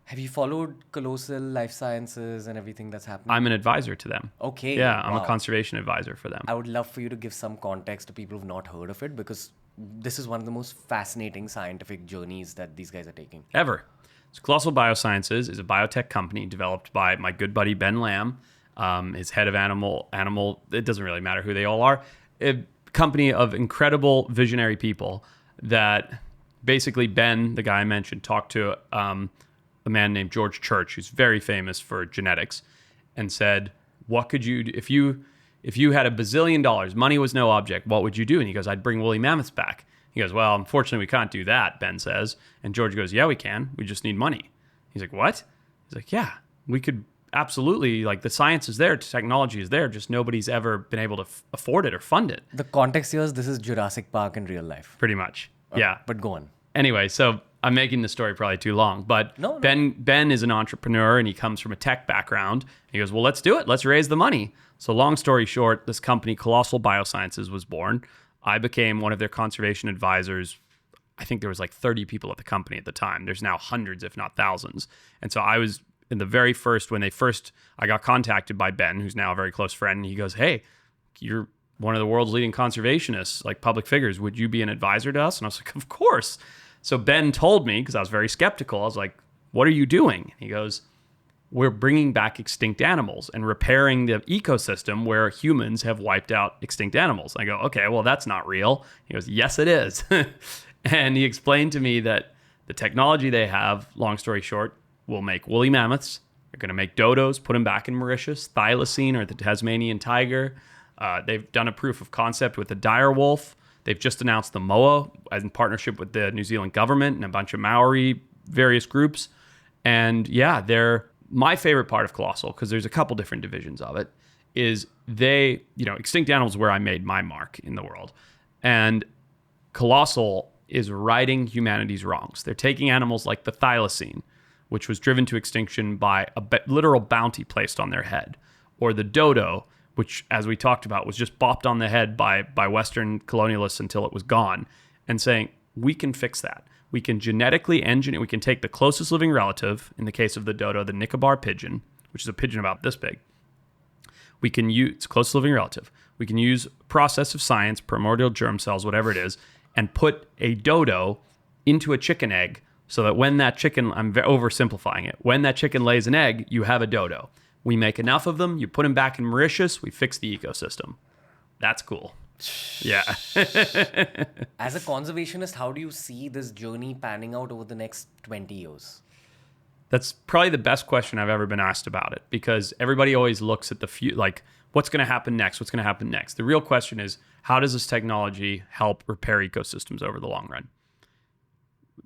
Have you followed Colossal, Life Sciences, and everything that's happening? I'm an advisor to them. Okay. Yeah, I'm a Wow. conservation advisor for them. I would love for you to give some context to people who've not heard of it, because this is one of the most fascinating scientific journeys that these guys are taking. Ever. So Colossal Biosciences is a biotech company developed by my good buddy Ben Lamb, his head of animal. It doesn't really matter who they all are. A company of incredible visionary people that basically Ben, the guy I mentioned, talked to a man named George Church, who's very famous for genetics, and said, "What could you do if you had $1 bazillion? Money was no object. What would you do?" And he goes, "I'd bring woolly mammoths back." He goes, "Well, unfortunately, we can't do that," Ben says. And George goes, "Yeah, we can. We just need money." He's like, "What?" He's like, "Yeah, we could absolutely, like, the science is there, technology is there, just nobody's ever been able to afford it or fund it." The context here is this is Jurassic Park in real life. Pretty much. Yeah. But go on. Anyway, so I'm making the story probably too long, but No. Ben is an entrepreneur and he comes from a tech background. He goes, "Well, let's do it. Let's raise the money." So long story short, this company, Colossal Biosciences, was born. I became one of their conservation advisors. I think there was like 30 people at the company at the time. There's now hundreds, if not thousands. And so I was in the very first, I got contacted by Ben, who's now a very close friend. And he goes, "Hey, you're one of the world's leading conservationists, like public figures. Would you be an advisor to us?" And I was like, "Of course." So Ben told me, because I was very skeptical, I was like, "What are you doing?" He goes, "We're bringing back extinct animals and repairing the ecosystem where humans have wiped out extinct animals." I go, "Okay, well, that's not real." He goes, "Yes, it is." And he explained to me that the technology they have, long story short, will make woolly mammoths. They're going to make dodos, put them back in Mauritius, thylacine or the Tasmanian tiger. They've done a proof of concept with the dire wolf. They've just announced the moa in partnership with the New Zealand government and a bunch of Maori various groups. And yeah, my favorite part of Colossal, because there's a couple different divisions of it, is extinct animals is where I made my mark in the world. And Colossal is righting humanity's wrongs. They're taking animals like the thylacine, which was driven to extinction by a literal bounty placed on their head, or the dodo, which, as we talked about, was just bopped on the head by Western colonialists until it was gone, and saying, we can fix that. We can genetically engineer, we can take the closest living relative, in the case of the dodo, the Nicobar pigeon, which is a pigeon about this big. We can use its closest living relative. We can use process of science, primordial germ cells, whatever it is, and put a dodo into a chicken egg so that when that chicken, I'm oversimplifying it, when that chicken lays an egg, you have a dodo. We make enough of them, you put them back in Mauritius, we fix the ecosystem. That's cool. Yeah. As a conservationist, how do you see this journey panning out over the next 20 years? That's probably the best question I've ever been asked about it, because everybody always looks at what's going to happen next? What's going to happen next? The real question is, how does this technology help repair ecosystems over the long run?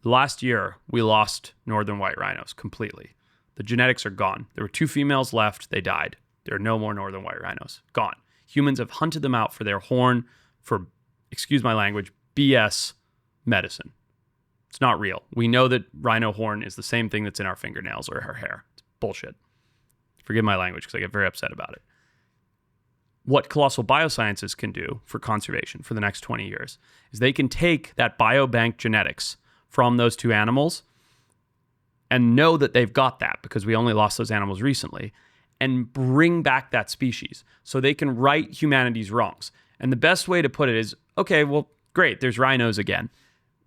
Last year, we lost northern white rhinos completely. The genetics are gone. There were 2 females left. They died. There are no more northern white rhinos. Gone. Humans have hunted them out for their horn, for, excuse my language, BS medicine. It's not real. We know that rhino horn is the same thing that's in our fingernails or our hair. It's bullshit. Forgive my language because I get very upset about it. What Colossal Biosciences can do for conservation for the next 20 years is they can take that biobank genetics from those 2 animals and know that they've got that because we only lost those animals recently, and bring back that species so they can right humanity's wrongs. And the best way to put it is, okay, well, great, there's rhinos again.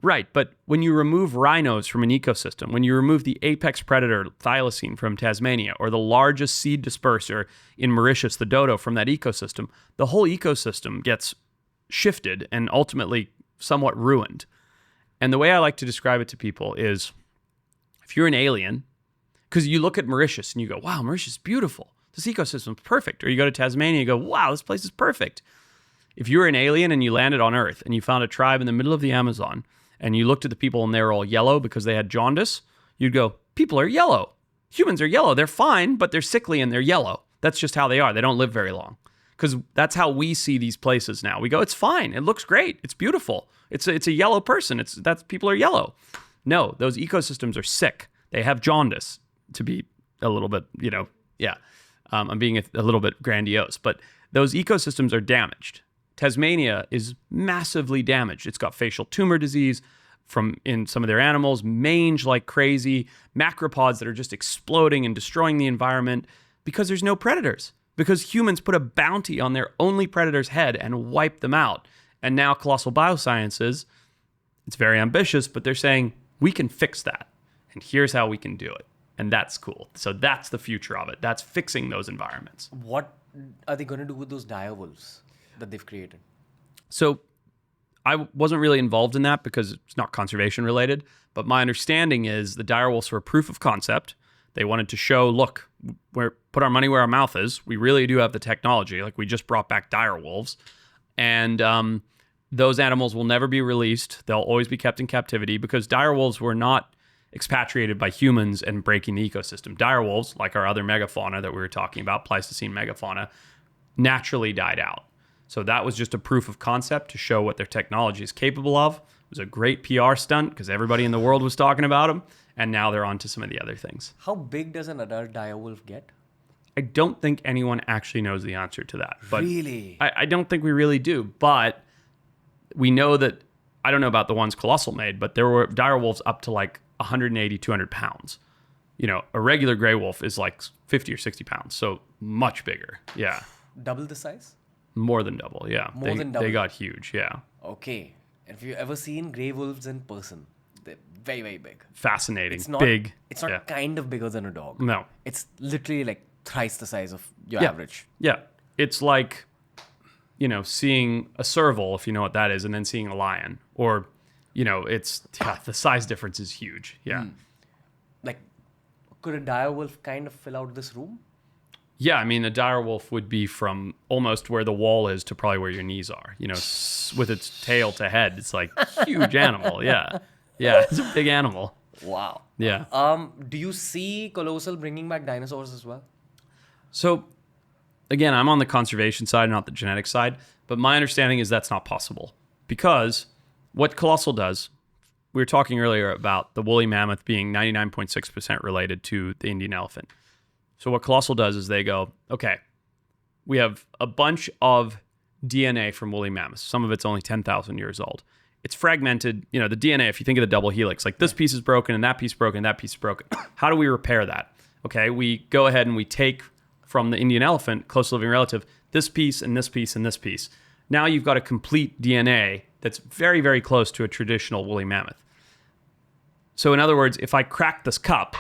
Right, but when you remove rhinos from an ecosystem, when you remove the apex predator thylacine from Tasmania, or the largest seed disperser in Mauritius, the dodo, from that ecosystem, the whole ecosystem gets shifted and ultimately somewhat ruined. And the way I like to describe it to people is, if you're an alien, because you look at Mauritius and you go, wow, Mauritius is beautiful. This ecosystem's perfect. Or you go to Tasmania and you go, wow, this place is perfect. If you were an alien and you landed on Earth and you found a tribe in the middle of the Amazon and you looked at the people and they were all yellow because they had jaundice, you'd go, people are yellow. Humans are yellow. They're fine, but they're sickly and they're yellow. That's just how they are. They don't live very long. Because that's how we see these places now. We go, it's fine. It looks great. It's beautiful. It's a yellow person. People are yellow. No, those ecosystems are sick. They have jaundice, to be a little bit, I'm being a little bit grandiose, but those ecosystems are damaged. Tasmania is massively damaged. It's got facial tumor disease. from in some of their animals, mange like crazy, macropods that are just exploding and destroying the environment because there's no predators. Because humans put a bounty on their only predator's head and wipe them out. And now Colossal Biosciences, it's very ambitious, but they're saying, we can fix that. And here's how we can do it. And that's cool. So that's the future of it. That's fixing those environments. What are they going to do with those dire wolves that they've created? So I wasn't really involved in that because it's not conservation related. But my understanding is the dire wolves were a proof of concept. They wanted to show, look, put our money where our mouth is. We really do have the technology. Like, we just brought back dire wolves. And those animals will never be released. They'll always be kept in captivity because dire wolves were not expatriated by humans and breaking the ecosystem. Dire wolves, like our other megafauna that we were talking about, Pleistocene megafauna, naturally died out. So that was just a proof of concept to show what their technology is capable of. It was a great PR stunt because everybody in the world was talking about them. And now they're on to some of the other things. How big does an adult dire wolf get? I don't think anyone actually knows the answer to that. But really? I don't think we really do. But we know that, I don't know about the ones Colossal made, but there were dire wolves up to like 180, 200 pounds. You know, a regular gray wolf is like 50 or 60 pounds. So much bigger. Yeah. Double the size? More than double. Yeah. More than double. They got huge. Yeah. Okay. Have you ever seen gray wolves in person? They're very, very big. Fascinating. It's not big. It's not Yeah. kind of bigger than a dog. No. It's literally like thrice the size of your Yeah. average. Yeah. It's like, you know, seeing a serval, if you know what that is, and then seeing a lion. Or, you know, the size difference is huge. Yeah. Like, could a dire wolf kind of fill out this room? Yeah, I mean, a dire wolf would be from almost where the wall is to probably where your knees are. You know, with its tail to head. It's like huge animal. Yeah. Yeah, it's a big animal. Wow. Yeah. Do you see Colossal bringing back dinosaurs as well? So, again, I'm on the conservation side, not the genetic side. But my understanding is that's not possible. Because what Colossal does, we were talking earlier about the woolly mammoth being 99.6% related to the Indian elephant. So what Colossal does is they go, okay, we have a bunch of DNA from woolly mammoths. Some of it's only 10,000 years old. It's fragmented. You know, the DNA, if you think of the double helix, like this piece is broken and that piece broken and that piece is broken. How do we repair that? Okay, we go ahead and we take from the Indian elephant, close living relative, this piece and this piece and this piece. Now you've got a complete DNA that's very, very close to a traditional woolly mammoth. So in other words, if I crack this cup,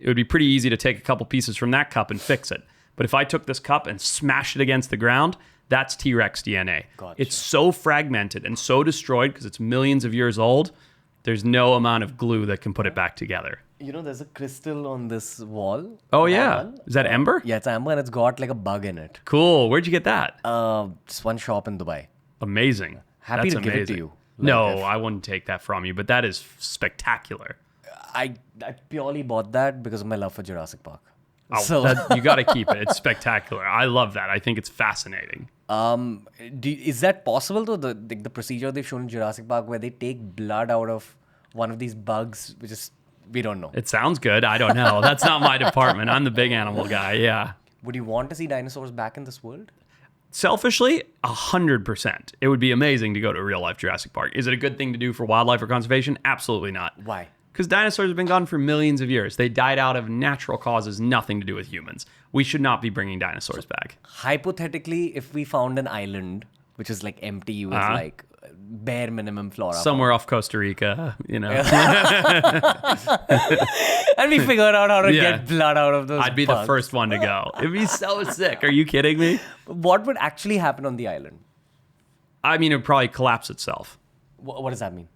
it would be pretty easy to take a couple pieces from that cup and fix it. But if I took this cup and smashed it against the ground, that's T-Rex DNA. Gotcha. It's so fragmented and so destroyed because it's millions of years old, there's no amount of glue that can put it back together. You know, there's a crystal on this wall. Oh, yeah. Is that amber? Yeah, it's amber and it's got like a bug in it. Cool. Where'd you get that? Just one shop in Dubai. Amazing. Happy That's to give it to amazing. you. No, Like, I wouldn't take that from you, but that is spectacular. I purely bought that because of my love for Jurassic Park. Oh, So, you got to keep it. It's spectacular. I love that. I think it's fascinating. is that possible though? The procedure they've shown in Jurassic Park where they take blood out of one of these bugs, which is, we don't know. It sounds good. I don't know. That's not my department. I'm the big animal guy. Yeah. Would you want to see dinosaurs back in this world? Selfishly, 100%. It would be amazing to go to a real life Jurassic Park. Is it a good thing to do for wildlife or conservation? Absolutely not. Why? Because dinosaurs have been gone for millions of years. They died out of natural causes, nothing to do with humans. We should not be bringing dinosaurs back. Hypothetically, if we found an island which is like empty with like bare minimum flora, Somewhere off Costa Rica, you know. and we figured out how to get blood out of those I'd be bugs. the first one to go. It'd be so sick. Are you kidding me? What would actually happen on the island? I mean, it would probably collapse itself. What does that mean?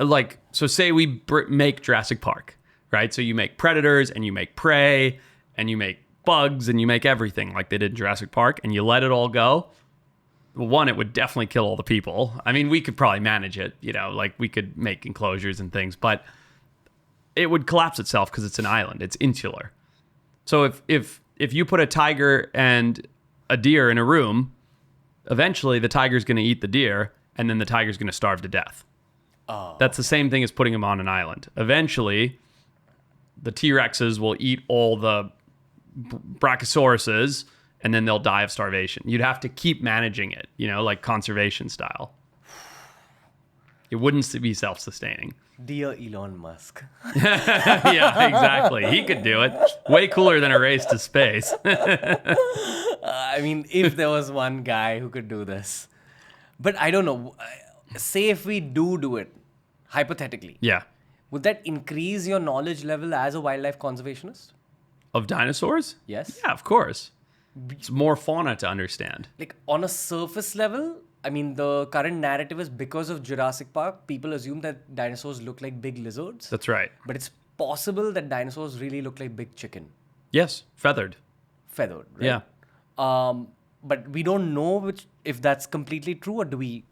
Like, so say we make Jurassic Park, right? So you make predators and you make prey and you make bugs and you make everything like they did in Jurassic Park and you let it all go. Well, one, it would definitely kill all the people. I mean, we could probably manage it, you know, like we could make enclosures and things, but it would collapse itself because it's an island. It's insular. So if you put a tiger and a deer in a room, eventually the tiger's going to eat the deer and then the tiger's going to starve to death. Oh. That's the same thing as putting them on an island. Eventually, the T-Rexes will eat all the Brachiosauruses, and then they'll die of starvation. You'd have to keep managing it, you know, like conservation style. It wouldn't be self-sustaining. Dear Elon Musk. Yeah, exactly. He could do it. Way cooler than a race to space. I mean, if there was one guy who could do this. But I don't know. Say if we do it, hypothetically, Yeah. would that increase your knowledge level as a wildlife conservationist? Of dinosaurs? Yes. Yeah, of course. It's more fauna to understand. Like on a surface level, I mean, the current narrative is because of Jurassic Park, people assume that dinosaurs look like big lizards. That's right. But it's possible that dinosaurs really look like big chicken, Yes, feathered. feathered, right? Yeah. But we don't know if that's completely true, or do we?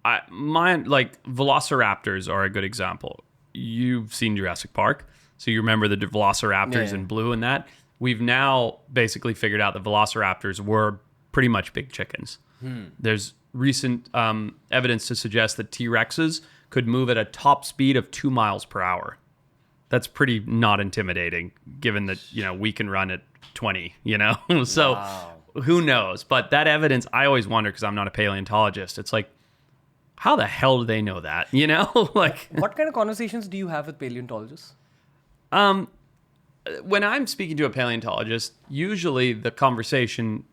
Velociraptors are a good example. You've seen Jurassic Park, so you remember the velociraptors Yeah. in blue and that. We've now basically figured out that velociraptors were pretty much big chickens. There's recent evidence to suggest that T-Rexes could move at a top speed of 2 miles per hour. That's pretty not intimidating, given that, we can run at 20, So Wow. who knows? But that evidence, I always wonder, because I'm not a paleontologist, it's like, how the hell do they know that? Like, What kind of conversations do you have with paleontologists? when I'm speaking to a paleontologist, usually the conversation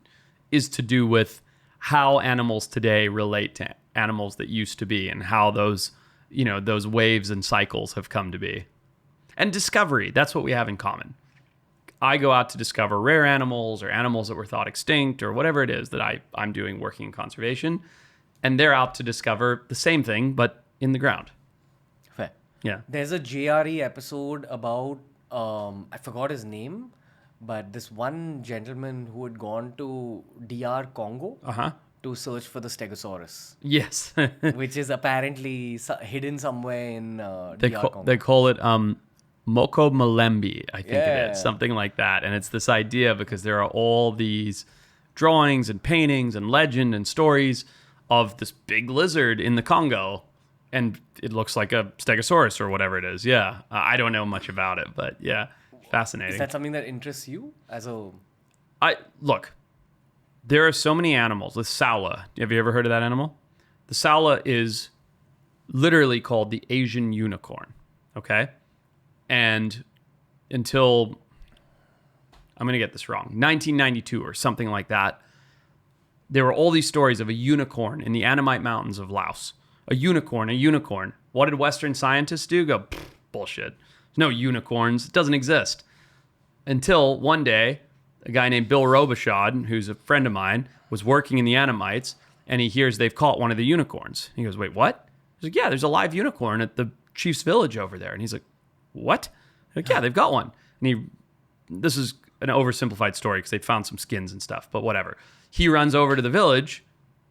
is to do with how animals today relate to animals that used to be, and how those waves and cycles have come to be. And discovery, that's what we have in common. I go out to discover rare animals or animals that were thought extinct or whatever it is that I'm doing working in conservation. And they're out to discover the same thing, but in the ground. Fair. Yeah. There's a JRE episode about, I forgot his name, but this one gentleman who had gone to DR Congo to search for the Stegosaurus, Yes. which is apparently hidden somewhere in DR Congo. They call it Moko Malembe, I think it Yeah. is. Something like that. And it's this idea because there are all these drawings and paintings and legend and stories of this big lizard in the Congo. And it looks like a Stegosaurus or whatever it is. Yeah. I don't know much about it, but yeah, fascinating. Is that something that interests you as a... Look, there are so many animals. The Saula. Have you ever heard of that animal? The Saula is literally called the Asian unicorn. Okay? And until, I'm going to get this wrong, 1992 or something like that, there were all these stories of a unicorn in the Annamite Mountains of Laos. A unicorn. What did Western scientists do? Go, bullshit. There's no unicorns. It doesn't exist. Until one day, a guy named Bill Robichaud, who's a friend of mine, was working in the Annamites, and he hears they've caught one of the unicorns. He goes, wait, what? He's like, yeah, there's a live unicorn at the chief's village over there. And he's like, what? Like, yeah, they've got one. And this is an oversimplified story because they found some skins and stuff, but whatever. He runs over to the village.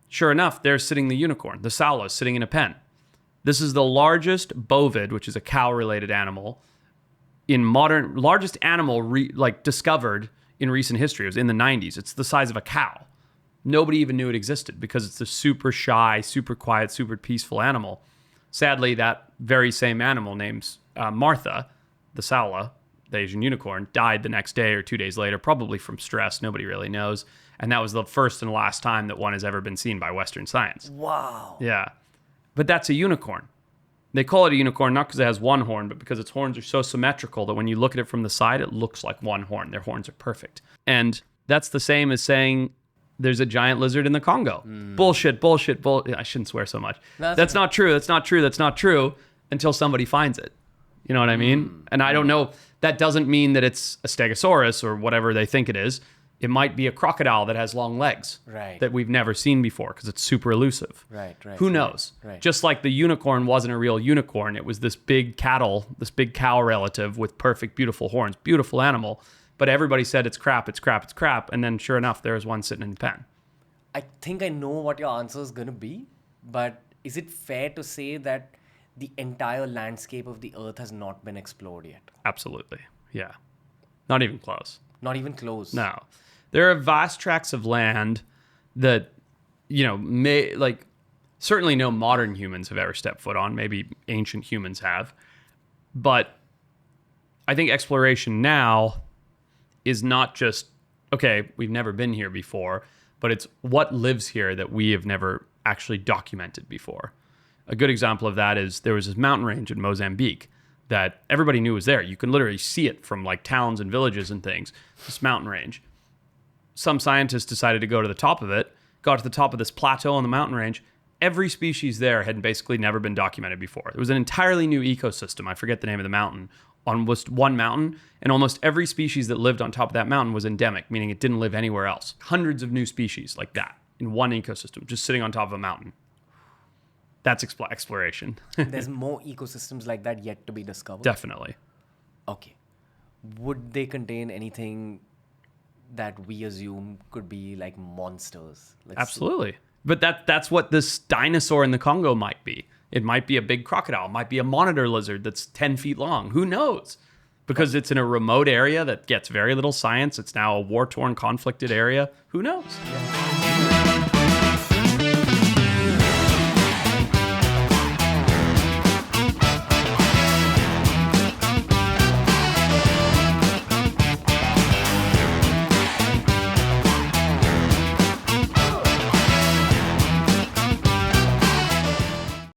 Sure enough, there's sitting the unicorn. The Saula is sitting in a pen. This is the largest bovid, which is a cow-related animal, largest animal discovered in recent history. It was in the 90s. It's the size of a cow. Nobody even knew it existed because it's a super shy, super quiet, super peaceful animal. Sadly, that very same animal named Martha, the Saula, the Asian unicorn, died the next day or 2 days later, probably from stress. Nobody really knows. And that was the first and last time that one has ever been seen by Western science. Wow. Yeah. But that's a unicorn. They call it a unicorn not because it has one horn, but because its horns are so symmetrical that when you look at it from the side, it looks like one horn. Their horns are perfect. And that's the same as saying there's a giant lizard in the Congo. Bullshit. I shouldn't swear so much. No, that's not true. That's not true until somebody finds it. You know what I mean? And I don't know. That doesn't mean that it's a Stegosaurus or whatever they think it is. It might be a crocodile that has long legs that we've never seen before because it's super elusive. Right. Who knows? Right. Just like the unicorn wasn't a real unicorn. It was this big cow relative with perfect, beautiful horns. Beautiful animal. But everybody said it's crap. And then sure enough, there was one sitting in the pen. I think I know what your answer is going to be, but is it fair to say that the entire landscape of the Earth has not been explored yet? Absolutely. Yeah. Not even close. Not even close. No. There are vast tracts of land that, certainly no modern humans have ever stepped foot on. Maybe ancient humans have. But I think exploration now is not just, okay, we've never been here before, but it's what lives here that we have never actually documented before. A good example of that is there was this mountain range in Mozambique that everybody knew was there. You can literally see it from like towns and villages and things, this mountain range. Some scientists decided to go to the top of it, got to the top of this plateau on the mountain range. Every species there had basically never been documented before. It was an entirely new ecosystem. I forget the name of the mountain, on just one mountain, and almost every species that lived on top of that mountain was endemic, meaning it didn't live anywhere else. Hundreds of new species like that in one ecosystem, just sitting on top of a mountain. That's exploration. There's more ecosystems like that yet to be discovered? Definitely. Okay. Would they contain anything that we assume could be like monsters? Absolutely. But that's what this dinosaur in the Congo might be. It might be a big crocodile. It might be a monitor lizard that's 10 feet long. Who knows? Because it's in a remote area that gets very little science. It's now a war-torn, conflicted area. Who knows? Yeah.